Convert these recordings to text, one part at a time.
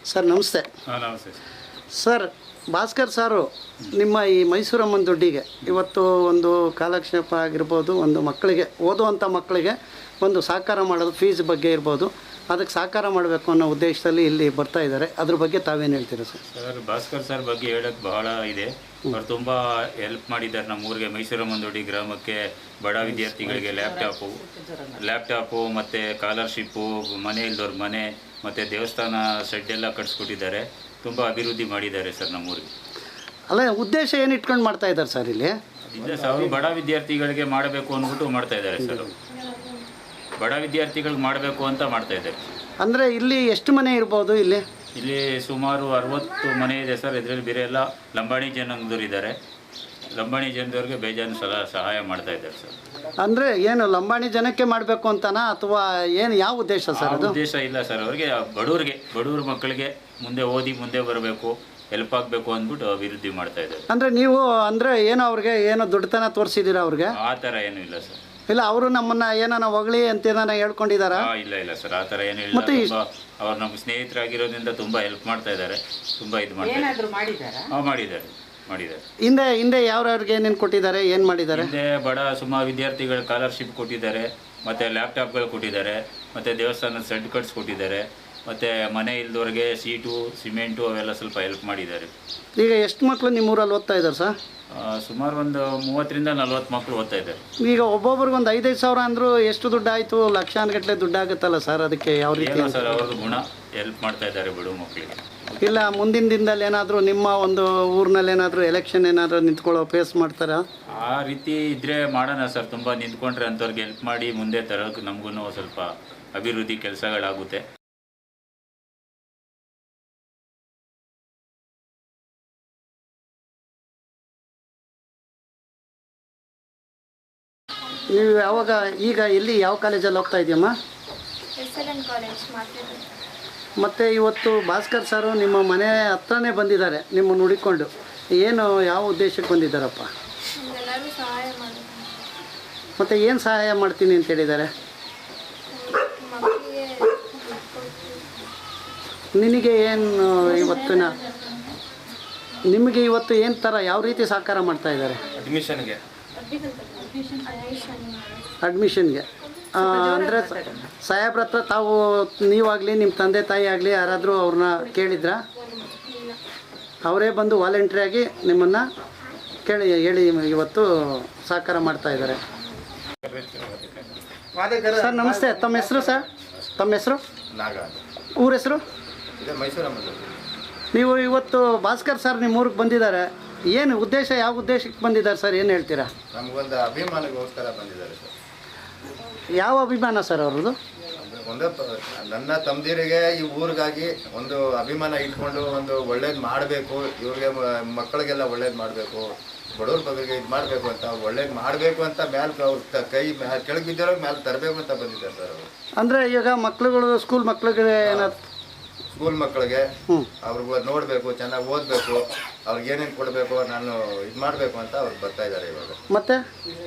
Sir ನಮಸ್ತೆ. ನಮಸ್ತೆ sir, Bhaskar ಸಾರು ನಿಮ್ಮ ಈ ಮೈಸೂರಮ್ಮನ ದುಡ್ಡಿಗೆ ಇವತ್ತು ಒಂದು ಕಾಲಕ್ಷೇಪ ಆಗಿರ್ಬೋದು, ಒಂದು ಮಕ್ಕಳಿಗೆ ಓದುವಂಥ ಮಕ್ಕಳಿಗೆ ಒಂದು ಸಹಕಾರ ಮಾಡೋದು, ಫೀಸ್ ಬಗ್ಗೆ ಇರ್ಬೋದು, ಅದಕ್ಕೆ ಸಹಕಾರ ಮಾಡಬೇಕು ಅನ್ನೋ ಉದ್ದೇಶದಲ್ಲಿ ಇಲ್ಲಿ ಬರ್ತಾ ಇದ್ದಾರೆ. ಅದ್ರ ಬಗ್ಗೆ ತಾವೇನು ಹೇಳ್ತೀರಾ ಸರ್? ಸರ್, ಭಾಸ್ಕರ್ ಸರ್ ಬಗ್ಗೆ ಹೇಳೋಕ್ಕೆ ಬಹಳ ಇದೆ. ಅವ್ರು ತುಂಬ ಹೆಲ್ಪ್ ಮಾಡಿದ್ದಾರೆ ನಮ್ಮೂರಿಗೆ. ಮೈಸೂರಮ್ಮನ ದೊಡ್ಡಿ ಗ್ರಾಮಕ್ಕೆ ಬಡ ವಿದ್ಯಾರ್ಥಿಗಳಿಗೆ ಲ್ಯಾಪ್ಟಾಪು ಮತ್ತು ಸ್ಕಾಲರ್ಶಿಪ್ಪು, ಮನೆ ಇಲ್ದವ್ರ ಮನೆ ಮತ್ತು ದೇವಸ್ಥಾನ ಶೆಡ್ ಎಲ್ಲ ಕಟ್ಸ್ಕೊಟ್ಟಿದ್ದಾರೆ. ತುಂಬ ಅಭಿವೃದ್ಧಿ ಮಾಡಿದ್ದಾರೆ ಸರ್ ನಮ್ಮೂರಿಗೆ. ಅಲ್ಲ, ಉದ್ದೇಶ ಏನು ಇಟ್ಕೊಂಡು ಮಾಡ್ತಾ ಇದ್ದಾರೆ ಸರ್ ಇಲ್ಲಿ? ಅವರು ಬಡ ವಿದ್ಯಾರ್ಥಿಗಳಿಗೆ ಮಾಡಬೇಕು ಅಂದ್ಬಿಟ್ಟು ಮಾಡ್ತಾ ಇದ್ದಾರೆ ಸರ್. ಬಡ ವಿದ್ಯಾರ್ಥಿಗಳಿಗೆ ಮಾಡಬೇಕು ಅಂತ ಮಾಡ್ತಾ ಇದ್ದಾರೆ. ಅಂದರೆ ಇಲ್ಲಿ ಎಷ್ಟು ಮನೆ ಇರ್ಬೋದು? ಇಲ್ಲಿ ಸುಮಾರು 60 ಮನೆ ಇದೆ ಸರ್. ಇದರಲ್ಲಿ ಬೇರೆ ಎಲ್ಲ ಲಂಬಾಣಿ ಜನಾಂಗದವ್ರು ಇದ್ದಾರೆ. ಲಂಬಾಣಿ ಜನದವ್ರಿಗೆ ಬೇಜಾನು ಸಹಾಯ ಮಾಡ್ತಾ ಇದ್ದಾರೆ ಸರ್. ಅಂದರೆ ಏನು ಲಂಬಾಣಿ ಜನಕ್ಕೆ ಮಾಡಬೇಕು ಅಂತನಾ ಅಥವಾ ಏನು, ಯಾವ ಉದ್ದೇಶ ಸರ್? ಅದು ಉದ್ದೇಶ ಇಲ್ಲ ಸರ್. ಅವ್ರಿಗೆ ಬಡವ್ರ ಮಕ್ಕಳಿಗೆ ಮುಂದೆ ಓದಿ ಮುಂದೆ ಬರಬೇಕು, ಹೆಲ್ಪ್ ಆಗಬೇಕು ಅಂದ್ಬಿಟ್ಟು ಅಭಿವೃದ್ಧಿ ಮಾಡ್ತಾ ಇದ್ದಾರೆ. ಅಂದರೆ ನೀವು ಏನೋ ಅವ್ರಿಗೆ ಏನೋ ದುಡ್ಡತನ ತೋರಿಸಿದ್ದೀರಾ ಅವ್ರಿಗೆ? ಆ ಥರ ಏನೂ ಇಲ್ಲ ಸರ್. ಇಲ್ಲ, ಅವರು ನಮ್ಮನ್ನ ಏನಾನ ಹೊಗಳಿ ಅಂತ ಏನಾನ ಹೇಳ್ಕೊಂಡಿದಾರ? ಇಲ್ಲ ಸರ್, ಆ ಥರ ಏನೂ ಇಲ್ಲ. ಅವ್ರು ನಮ್ಮ ಸ್ನೇಹಿತರಾಗಿರೋದ್ರಿಂದ ತುಂಬ ಹೆಲ್ಪ್ ಮಾಡ್ತಾ ಇದ್ದಾರೆ. ತುಂಬ ಇದು ಮಾಡಿದ್ದಾರೆ. ಹಿಂದೆ ಯಾವ್ಯಾವ್ರಿಗೆ ಏನೇನು ಕೊಟ್ಟಿದ್ದಾರೆ, ಏನು ಮಾಡಿದ್ದಾರೆ? ಹಿಂದೆ ಬಡ ಸುಮಾರು ವಿದ್ಯಾರ್ಥಿಗಳು ಸ್ಕಾಲರ್ಶಿಪ್ ಕೊಟ್ಟಿದ್ದಾರೆ, ಮತ್ತು ಲ್ಯಾಪ್ಟಾಪ್ಗಳು ಕೊಟ್ಟಿದ್ದಾರೆ, ಮತ್ತು ದೇವಸ್ಥಾನದ ಶೆಡ್ ಕಟ್ಸ್ಕೊಟ್ಟಿದ್ದಾರೆ, ಮತ್ತು ಮನೆ ಇಲ್ದವ್ರಿಗೆ ಸೀಟು ಸಿಮೆಂಟು ಅವೆಲ್ಲ ಸ್ವಲ್ಪ ಹೆಲ್ಪ್ ಮಾಡಿದ್ದಾರೆ. ಈಗ ಎಷ್ಟು ಮಕ್ಕಳು ನಿಮ್ಮೂರಲ್ಲಿ ಓದ್ತಾ ಇದ್ದಾರೆ ಸರ್? ಸುಮಾರು ಒಂದು 30ರಿಂದ 40 ಮಕ್ಕಳು ಓದ್ತಾ ಇದ್ದಾರೆ. ಈಗ ಒಬ್ಬೊಬ್ರಿಗೆ ಒಂದು 5-5 ಸಾವಿರ ಅಂದರೂ ಎಷ್ಟು ದುಡ್ಡು ಆಯಿತು? ಲಕ್ಷಾನುಗಟ್ಟಲೆ ದುಡ್ಡು ಆಗುತ್ತಲ್ಲ ಸರ್. ಅದಕ್ಕೆ ಯಾವ ರೀತಿ ಸರ್ ಅವ್ರದ್ದು ಗುಣ ಹೆಲ್ಪ್ ಮಾಡ್ತಾ ಇದ್ದಾರೆ ಬಡವ ಮಕ್ಕಳಿಗೆ. ಇಲ್ಲ, ಮುಂದಿನ ದಿನದಲ್ಲಿ ಏನಾದರೂ ನಿಮ್ಮ ಒಂದು ಊರಿನಲ್ಲಿ ಏನಾದರೂ ಎಲೆಕ್ಷನ್ ಏನಾದರೂ ನಿಂತ್ಕೊಳ್ಳೋ ಫೇಸ್ ಮಾಡ್ತಾರಾ? ಆ ರೀತಿ ಇದ್ದರೆ ಮಾಡೋಣ ಸರ್. ತುಂಬ ನಿಂತ್ಕೊಂಡ್ರೆ ಅಂಥವ್ರಿಗೆ ಹೆಲ್ಪ್ ಮಾಡಿ ಮುಂದೆ ತರೋಕ್ಕೆ ನಮಗೂ ಸ್ವಲ್ಪ ಅಭಿವೃದ್ಧಿ ಕೆಲಸಗಳಾಗುತ್ತೆ. ನೀವು ಯಾವಾಗ ಈಗ ಎಲ್ಲಿ ಯಾವ ಕಾಲೇಜಲ್ಲಿ ಹೋಗ್ತಾ ಇದೆಯಮ್ಮ? ಮತ್ತು ಇವತ್ತು ಭಾಸ್ಕರ್ ಸಾರು ನಿಮ್ಮ ಮನೆ ಹತ್ರನೇ ಬಂದಿದ್ದಾರೆ ನಿಮ್ಮನ್ನು ಹುಡುಕೊಂಡು. ಏನು, ಯಾವ ಉದ್ದೇಶಕ್ಕೆ ಬಂದಿದ್ದಾರಪ್ಪ? ಮತ್ತು ಏನು ಸಹಾಯ ಮಾಡ್ತೀನಿ ಅಂತ ಹೇಳಿದ್ದಾರೆ? ನಿಮಗೆ ಏನು ನಿಮಗೆ ಇವತ್ತು ಏನು ಥರ ಯಾವ ರೀತಿ ಸಹಕಾರ ಮಾಡ್ತಾ ಇದ್ದಾರೆ? ಅಡ್ಮಿಷನ್ಗೆ ಅಂದರೆ ಸಾಹೇಬ್ರ ಹತ್ರ ತಾವು ನೀವಾಗಲಿ ನಿಮ್ಮ ತಂದೆ ತಾಯಿ ಆಗಲಿ ಯಾರಾದರೂ ಅವ್ರನ್ನ ಕೇಳಿದ್ರಾ? ಅವರೇ ಬಂದು ವಾಲಂಟ್ರಿಯಾಗಿ ನಿಮ್ಮನ್ನು ಹೇಳಿ ಇವತ್ತು ಸಹಕಾರ ಮಾಡ್ತಾ ಇದ್ದಾರೆ. ಸರ್ ನಮಸ್ತೆ, ತಮ್ಮ ಹೆಸರು ಸರ್? ತಮ್ಮ ಹೆಸರು? ಊರ ಹೆಸರು? ನೀವು ಇವತ್ತು ಭಾಸ್ಕರ್ ಸರ್ ನಿಮ್ಮ ಊರಿಗೆ ಬಂದಿದ್ದಾರೆ. ಏನು ಉದ್ದೇಶ, ಯಾವ ಉದ್ದೇಶಕ್ಕೆ ಬಂದಿದ್ದಾರೆ ಸರ್? ಏನು ಹೇಳ್ತೀರಾ? ನಮಗೊಂದು ಅಭಿಮಾನಗೋಸ್ಕರ ಬಂದಿದ್ದಾರೆ ಸರ್. ಯಾವ ಅಭಿಮಾನ ಸರ್ ಅವ್ರದ್ದು? ನನ್ನ ತಮ್ಮದಿರಿಗೆ ಈ ಊರಿಗಾಗಿ ಒಂದು ಅಭಿಮಾನ ಇಟ್ಕೊಂಡು ಒಂದು ಒಳ್ಳೇದು ಮಾಡಬೇಕು, ಇವ್ರಿಗೆ ಮಕ್ಕಳಿಗೆಲ್ಲ ಒಳ್ಳೇದು ಮಾಡಬೇಕು, ಬಡವ್ರ ಬಗ್ಗೆ ಇದು ಮಾಡಬೇಕು ಅಂತ, ಒಳ್ಳೇದು ಮಾಡಬೇಕು ಅಂತ ಮೇಲೆ ಅವ್ರ ಕೈ ಕೆಳಗೆ ಬಿದ್ದಿರೋ ಮೇಲೆ ತರಬೇಕು ಅಂತ ಬಂದಿದ್ದಾರೆ ಸರ್ ಅವರು. ಅಂದರೆ ಈಗ ಮಕ್ಕಳುಗಳು ಸ್ಕೂಲ್ ಮಕ್ಕಳಿಗೆ ಏನಾದ್ರು ಸ್ಕೂಲ್ ಮಕ್ಕಳಿಗೆ ಅವ್ರಿಗೆ ನೋಡಬೇಕು, ಚೆನ್ನಾಗಿ ಓದಬೇಕು, ಅವ್ರಿಗೆ ಏನೇನು ಕೊಡಬೇಕು, ನಾನು ಇದು ಮಾಡಬೇಕು ಅಂತ ಅವ್ರು ಬರ್ತಾ ಇದ್ದಾರೆ ಇವಾಗ. ಮತ್ತೆ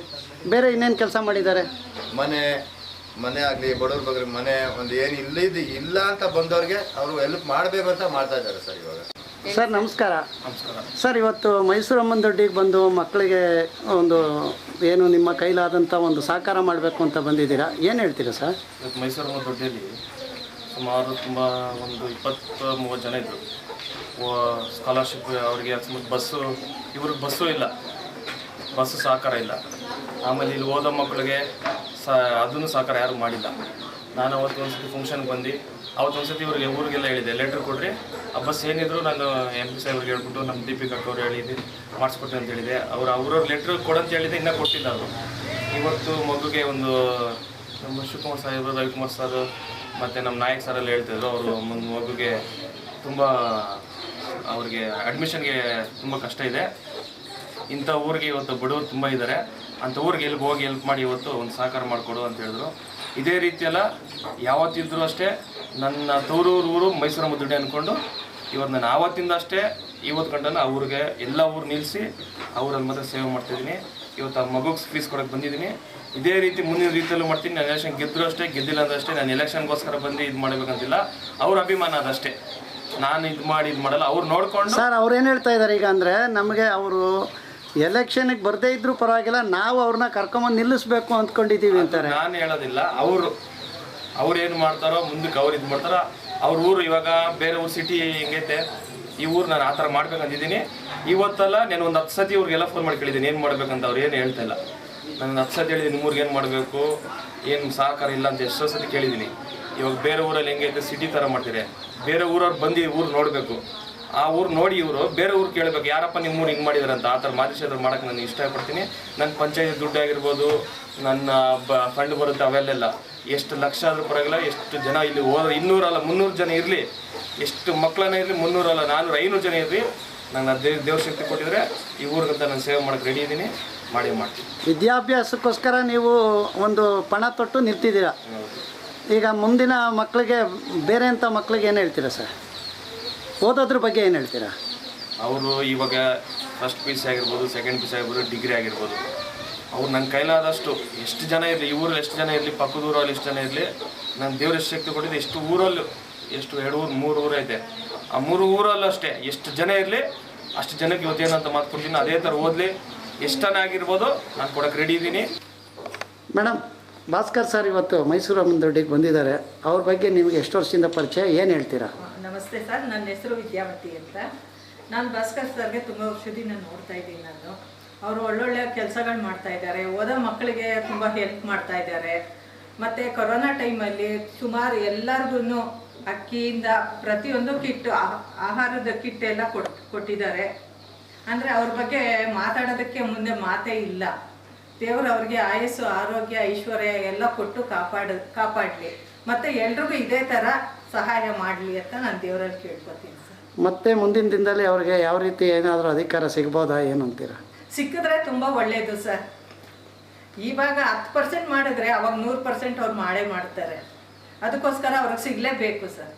ಬೇರೆ ಇನ್ನೇನು ಕೆಲಸ ಮಾಡಿದ್ದಾರೆ? ಮನೆ ಆಗಲಿ, ಬಡವ್ರ ಬಗ್ಗೆ ಮನೆ ಒಂದು ಏನು ಇಲ್ಲ ಅಂತ ಬಂದವ್ರಿಗೆ ಅವರು ಹೆಲ್ಪ್ ಮಾಡಬೇಕು ಅಂತ ಮಾಡ್ತಾ ಇದ್ದಾರೆ ಸರ್ ಇವಾಗ. ಸರ್ ನಮಸ್ಕಾರ. ಸರ್, ಇವತ್ತು ಮೈಸೂರಮ್ಮನ ದೊಡ್ಡಿಗೆ ಬಂದು ಮಕ್ಕಳಿಗೆ ಒಂದು ಏನು ನಿಮ್ಮ ಕೈಲಾದಂಥ ಒಂದು ಸಹಕಾರ ಮಾಡಬೇಕು ಅಂತ ಬಂದಿದ್ದೀರಾ. ಏನು ಹೇಳ್ತೀರಾ ಸರ್? ಇವತ್ತು ಮೈಸೂರಮ್ಮನ ದೊಡ್ಡಿಯಲ್ಲಿ ಸುಮಾರು ಒಂದು 20-30 ಜನ ಇದ್ದರು. ಸ್ಕಾಲರ್ಶಿಪ್ ಅವರಿಗೆ ಇವ್ರಿಗೆ ಬಸ್ಸು ಇಲ್ಲ, ಬಸ್ಸು ಸಹಕಾರ ಇಲ್ಲ. ಆಮೇಲೆ ಇಲ್ಲಿ ಓದೋ ಮಕ್ಕಳಿಗೆ ಅದನ್ನು ಸಹಕಾರ ಯಾರು ಮಾಡಿಲ್ಲ. ನಾನು ಅವತ್ತೊಂದ್ಸತಿ ಫಂಕ್ಷನ್ಗೆ ಬಂದು ಅವತ್ತೊಂದ್ಸತಿ ಊರಿಗೆಲ್ಲ ಹೇಳಿದೆ, ಲೆಟ್ರ್ ಕೊಡ್ರಿ, ಆ ಬಸ್ ಏನಿದ್ರು ನಾನು MP ಸಾಹೇಬ್ರಿಗೆ ಹೇಳ್ಬಿಟ್ಟು ನಮ್ಮ ದೀಪಿಕಾ ಅವ್ರು ಹೇಳಿದ್ದೆ ಮಾಡಿಸ್ಕೊಡ್ತೀನಿ ಅಂತ ಹೇಳಿದೆ. ಅವ್ರವ್ರ ಲೆಟ್ರ್ ಕೊಡಂತ ಹೇಳಿದೆ, ಇನ್ನೂ ಕೊಟ್ಟಿಲ್ಲ ಅವರು. ಇವತ್ತು ಮಗುಗೆ ಒಂದು ನಮ್ಮ ಶಿವಕುಮಾರ್ ಸಾಹೇಬರು, ರವಿಕುಮಾರ್ ಸರ್ ಮತ್ತು ನಮ್ಮ ನಾಯಕ್ ಸರೆಲ್ಲ ಹೇಳ್ತಿದ್ರು, ಅವರು ಮಗುಗೆ ತುಂಬ ಅವ್ರಿಗೆ ಅಡ್ಮಿಷನ್ಗೆ ತುಂಬ ಕಷ್ಟ ಇದೆ. ಇಂಥ ಊರಿಗೆ ಇವತ್ತು ಬಡವರು ತುಂಬ ಇದ್ದಾರೆ. ಅಂಥ ಊರಿಗೆ ಹೋಗಿ ಹೆಲ್ಪ್ ಮಾಡಿ ಇವತ್ತು ಒಂದು ಸಹಕಾರ ಮಾಡಿಕೊಡು ಅಂತ ಹೇಳಿದ್ರು. ಇದೇ ರೀತಿಯೆಲ್ಲ ಯಾವತ್ತಿದ್ರೂ ಅಷ್ಟೇ ನನ್ನ ಊರು ಮೈಸೂರಮ್ಮ ದುಡ್ಡು ಅಂದ್ಕೊಂಡು ಇವತ್ತು ನಾನು ಆವತ್ತಿಂದ ಅಷ್ಟೇ ಇವತ್ತು ಗಂಟನ ಆ ಊರಿಗೆ ಎಲ್ಲ ಊರು ನಿಲ್ಲಿಸಿ ಅವರಲ್ಲಿ ಮಾತ್ರ ಸೇವೆ ಮಾಡ್ತಿದ್ದೀನಿ. ಇವತ್ತು ಆ ಮಗುಗೆ ಫೀಸ್ ಕೊಡೋಕ್ಕೆ ಬಂದಿದ್ದೀನಿ. ಇದೇ ರೀತಿ ಮುಂದಿನ ರೀತಿಯಲ್ಲೂ ಮಾಡ್ತೀನಿ. ನಾನು ಎಲೆಕ್ಷನ್ ಗೆದ್ದರೂ ಅಷ್ಟೇ, ಗೆದ್ದಿಲ್ಲ ಅಂದಷ್ಟೇ. ನಾನು ಎಲೆಕ್ಷನ್ಗೋಸ್ಕರ ಬಂದು ಇದು ಮಾಡಬೇಕಂತಿಲ್ಲ, ಅವ್ರ ಅಭಿಮಾನ ಅದಷ್ಟೇ. ನಾನು ಇದು ಮಾಡಲ್ಲ, ಅವ್ರು ನೋಡ್ಕೊಂಡು. ಸರ್ ಅವ್ರೇನು ಹೇಳ್ತಾ ಇದ್ದಾರೆ ಈಗ ಅಂದರೆ, ನಮಗೆ ಅವರು ಎಲೆಕ್ಷನ್ಗೆ ಬರದೇ ಇದ್ರೂ ಪರವಾಗಿಲ್ಲ, ನಾವು ಅವ್ರನ್ನ ಕರ್ಕೊಂಬಂದು ನಿಲ್ಲಿಸ್ಬೇಕು ಅಂದ್ಕೊಂಡಿದ್ದೀವಿ ಅಂತಾರೆ. ನಾನು ಹೇಳೋದಿಲ್ಲ, ಅವ್ರು ಏನು ಮಾಡ್ತಾರೋ ಮುಂದಕ್ಕೆ ಅವ್ರು ಇದು ಮಾಡ್ತಾರೋ. ಅವ್ರ ಊರು ಇವಾಗ ಬೇರೆ ಊರು ಸಿಟಿ ಹೆಂಗೈತೆ, ಈ ಊರು ನಾನು ಆ ಥರ ಮಾಡ್ಬೇಕಂತಿದ್ದೀನಿ. ಇವತ್ತಲ್ಲ ನಾನು ಒಂದು 10 ಸತಿ ಇವ್ರಿಗೆಲ್ಲ ಫೋನ್ ಮಾಡಿ ಕೇಳಿದ್ದೀನಿ ಏನು ಮಾಡ್ಬೇಕಂತ. ಅವ್ರು ಏನು ಹೇಳ್ತಾ ಇಲ್ಲ. ನಾನು 10 ಸತಿ ಹೇಳಿದ್ದೀನಿ ನಿಮ್ಮೂರಿಗೆ ಏನು ಮಾಡಬೇಕು, ಏನು ಸಹಕಾರ ಇಲ್ಲ ಅಂತ ಎಷ್ಟೋ ಸತಿ ಕೇಳಿದ್ದೀನಿ. ಇವಾಗ ಬೇರೆ ಊರಲ್ಲಿ ಹೆಂಗೈತೆ ಸಿಟಿ ಥರ ಮಾಡ್ತೀರಿ, ಬೇರೆ ಊರವ್ರು ಬಂದು ಊರು ನೋಡಬೇಕು, ಆ ಊರು ನೋಡಿ ಇವರು ಬೇರೆ ಊರು ಕೇಳಬೇಕು, ಯಾರಪ್ಪ ನಿಮ್ಮ ಊರು ಹಿಂಗೆ ಮಾಡಿದಾರೆ ಅಂತ. ಆ ಥರ ಮಾದೇಶ್ವರ ಮಾಡೋಕ್ಕೆ ನಾನು ಇಷ್ಟಪಡ್ತೀನಿ. ನನ್ನ ಪಂಚಾಯತ್ ದುಡ್ಡು ಆಗಿರ್ಬೋದು, ನನ್ನ ಫಂಡ್ ಬರುತ್ತೆ ಅವೆಲ್ಲ ಎಷ್ಟು ಲಕ್ಷ ಆದರೂ ಪರವಾಗಿಲ್ಲ. ಎಷ್ಟು ಜನ ಇಲ್ಲಿ 200 ಅಲ್ಲ 300 ಜನ ಇರಲಿ, ಎಷ್ಟು ಮಕ್ಕಳನ್ನ ಇರಲಿ, 300 ಅಲ್ಲ 400 500 ಜನ ಇರಲಿ, ನಾನು ದೇವ್ರ ಶಕ್ತಿ ಕೊಟ್ಟಿದ್ರೆ ಈ ಊರಿಗಂತ ನಾನು ಸೇವೆ ಮಾಡೋಕ್ಕೆ ರೆಡಿ ಇದ್ದೀನಿ, ಮಾಡ್ತೀನಿ. ವಿದ್ಯಾಭ್ಯಾಸಕ್ಕೋಸ್ಕರ ನೀವು ಒಂದು ಪಣ ತೊಟ್ಟು ನಿಲ್ತಿದ್ದೀರಾ. ಈಗ ಮುಂದಿನ ಮಕ್ಕಳಿಗೆ, ಬೇರೆ ಅಂಥ ಮಕ್ಕಳಿಗೆ ಏನು ಹೇಳ್ತೀರಾ ಸರ್? ಓದೋದ್ರ ಬಗ್ಗೆ ಏನು ಹೇಳ್ತೀರಾ? ಅವರು ಇವಾಗ ಫಸ್ಟ್ ಪಿ ಸಿ ಆಗಿರ್ಬೋದು, ಸೆಕೆಂಡ್ ಪಿ ಸಿ ಆಗಿರ್ಬೋದು, ಡಿಗ್ರಿ ಆಗಿರ್ಬೋದು, ಅವ್ರು ನನ್ನ ಕೈಲಾದಷ್ಟು ಎಷ್ಟು ಜನ ಇರಲಿ, ಈ ಊರಲ್ಲಿ ಎಷ್ಟು ಜನ ಇರಲಿ, ಪಕ್ಕದ ಊರಲ್ಲಿ ಎಷ್ಟು ಜನ ಇರಲಿ, ನಾನು ದೇವ್ರ ಎಷ್ಟು ಶಕ್ತಿ ಕೊಟ್ಟಿದ್ದೆ. ಎಷ್ಟು ಊರಲ್ಲೂ, ಎಷ್ಟು 2 ಊರು 3 ಊರು ಐತೆ, ಆ 3 ಊರಲ್ಲೂ ಅಷ್ಟೇ ಎಷ್ಟು ಜನ ಇರಲಿ ಅಷ್ಟು ಜನಕ್ಕೆ ಇವತ್ತೇನಂತ ಮಾತು ಕೊಡ್ತೀನಿ. ಅದೇ ಥರ ಓದಲಿ, ಎಷ್ಟನೇ ಆಗಿರ್ಬೋದು, ನಾನು ಕೊಡೋಕ್ಕೆ ರೆಡಿ ಇದ್ದೀನಿ. ಮೇಡಮ್, ಭಾಸ್ಕರ್ ಸರ್ ಇವತ್ತು ಮೈಸೂರು ಅಮ್ಮನದೊಡ್ಡಿಗೆ ಬಂದಿದ್ದಾರೆ. ಅವ್ರ ಬಗ್ಗೆ ನಿಮಗೆ ಎಷ್ಟು ವರ್ಷದಿಂದ ಪರಿಚಯ, ಏನು ಹೇಳ್ತೀರಾ? ನಮಸ್ತೆ ಸರ್, ನನ್ನ ಹೆಸರು ವಿದ್ಯಾವತಿ ಅಂತ. ನಾನು ಭಾಸ್ಕರ್ ಸರ್ಗೆ ತುಂಬ ವರ್ಷದಿಂದ ನೋಡ್ತಾ ಇದ್ದೀನಿ. ಅವರು ಒಳ್ಳೊಳ್ಳೆ ಕೆಲಸಗಳು ಮಾಡ್ತಾ ಇದ್ದಾರೆ, ಓದೋ ಮಕ್ಕಳಿಗೆ ತುಂಬ ಹೆಲ್ಪ್ ಮಾಡ್ತಾ ಇದ್ದಾರೆ. ಮತ್ತು ಕೊರೋನಾ ಟೈಮಲ್ಲಿ ಸುಮಾರು ಎಲ್ಲರಿಗೂ ಅಕ್ಕಿಯಿಂದ ಪ್ರತಿಯೊಂದು ಕಿಟ್, ಆಹಾರದ ಕಿಟ್ ಎಲ್ಲ ಕೊಟ್ಟಿದ್ದಾರೆ. ಅಂದರೆ ಅವ್ರ ಬಗ್ಗೆ ಮಾತಾಡೋದಕ್ಕೆ ಮುಂದೆ ಮಾತೇ ಇಲ್ಲ. ದೇವರು ಅವ್ರಿಗೆ ಆಯಸ್ಸು, ಆರೋಗ್ಯ, ಐಶ್ವರ್ಯ ಎಲ್ಲ ಕೊಟ್ಟು ಕಾಪಾಡಲಿ. ಮತ್ತು ಎಲ್ರಿಗೂ ಇದೇ ಥರ ಸಹಾಯ ಮಾಡಲಿ ಅಂತ ನಾನು ದೇವರಲ್ಲಿ ಕೇಳ್ಕೊತೀನಿ ಸರ್. ಮತ್ತೆ ಮುಂದಿನ ದಿನದಲ್ಲಿ ಅವ್ರಿಗೆ ಯಾವ ರೀತಿ ಏನಾದರೂ ಅಧಿಕಾರ ಸಿಗ್ಬೋದಾ, ಏನು ಅಂತೀರಾ? ಸಿಕ್ಕಿದ್ರೆ ತುಂಬ ಒಳ್ಳೆಯದು ಸರ್. ಇವಾಗ 10% ಮಾಡಿದ್ರೆ ಅವಾಗ 100% ಅವ್ರು ಮಾಡೇ ಮಾಡ್ತಾರೆ. ಅದಕ್ಕೋಸ್ಕರ ಅವ್ರಿಗೆ ಸಿಗಲೇಬೇಕು ಸರ್.